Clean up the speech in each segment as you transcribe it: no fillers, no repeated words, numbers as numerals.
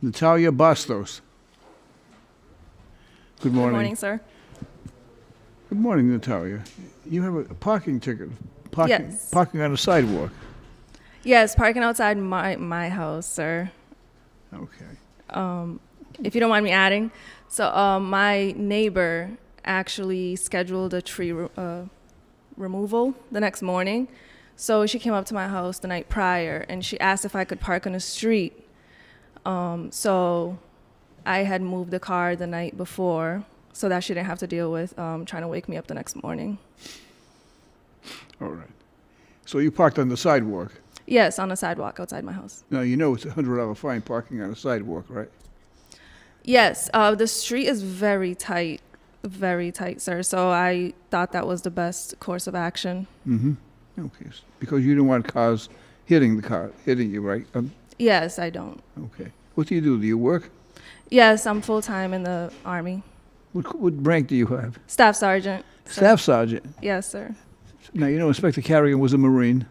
Natalia Bastos. Good Good morning. morning, sir. Good morning, Natalia. You have a parking ticket. Yes. Parking on a sidewalk. Yes, parking outside my house, sir. Okay. If you don't mind me adding, so my neighbor actually scheduled a tree removal the next morning. So she came up to my house the night prior, and she asked if I could park on the street. So I had moved the car the night before so that she didn't have to deal with trying to wake me up the next morning. All right. So you parked on the sidewalk. Yes, on the sidewalk outside my house. Now, you know it's a $100 fine parking on a sidewalk, right? Yes, the street is very tight, sir. So I thought that was the best course of action. Mm-hmm. Okay. Because you don't want cars hitting you, right? Yes, I don't. Okay. What do? Do you work? Yes, I'm full-time in the Army. What rank do you have? Staff sergeant. sir. Staff sergeant. Yes, sir. Now, you know Inspector Carrigan was a Marine,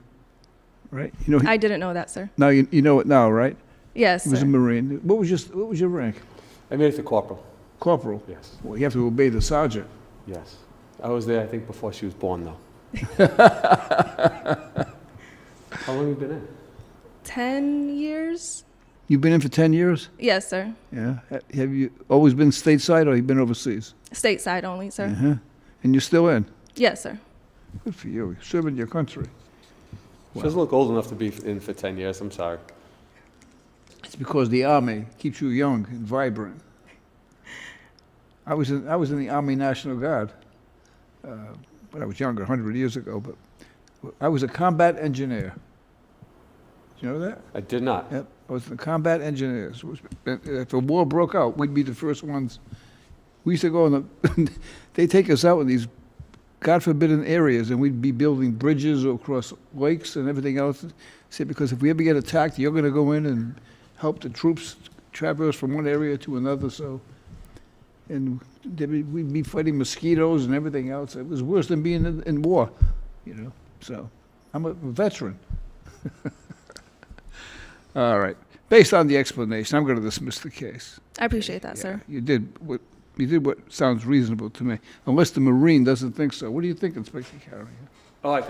right? You know, I didn't know that, sir. now you know it now, right? Yes, He was a sir. Marine. What was your rank? I made it to corporal. Corporal. Yes. Well, you have to obey the sergeant. Yes. I was there, I think, before she was born, though. How long have you been in? 10 years? You've been in for 10 years? Yes, sir. Yeah. Have you always been stateside or you been overseas? Stateside only, sir. Uh-huh. And you're still in? Yes, sir. Good for you. You're serving your country. She doesn't look old enough to be in for 10 years. I'm sorry. It's because the Army keeps you young and vibrant. I was in the Army National Guard when I was younger, 100 years ago, but I was a combat engineer. Did you know that? I did not. Yep, I was in the combat engineers. If a war broke out, we'd be the first ones. We used to go in the, they'd take us out in these God forbidden areas, and we'd be building bridges across lakes and everything else. Say, because if we ever get attacked, you're going to go in and help the troops traverse from one area to another. So, and we'd be fighting mosquitoes and everything else. It was worse than being in war, you know. So, I'm a veteran. All right. Based on the explanation, I'm going to dismiss the case. I appreciate that, Yeah, sir. You did what sounds reasonable to me, unless the Marine doesn't think so. What do you think, Inspector Carrigan? Oh, I think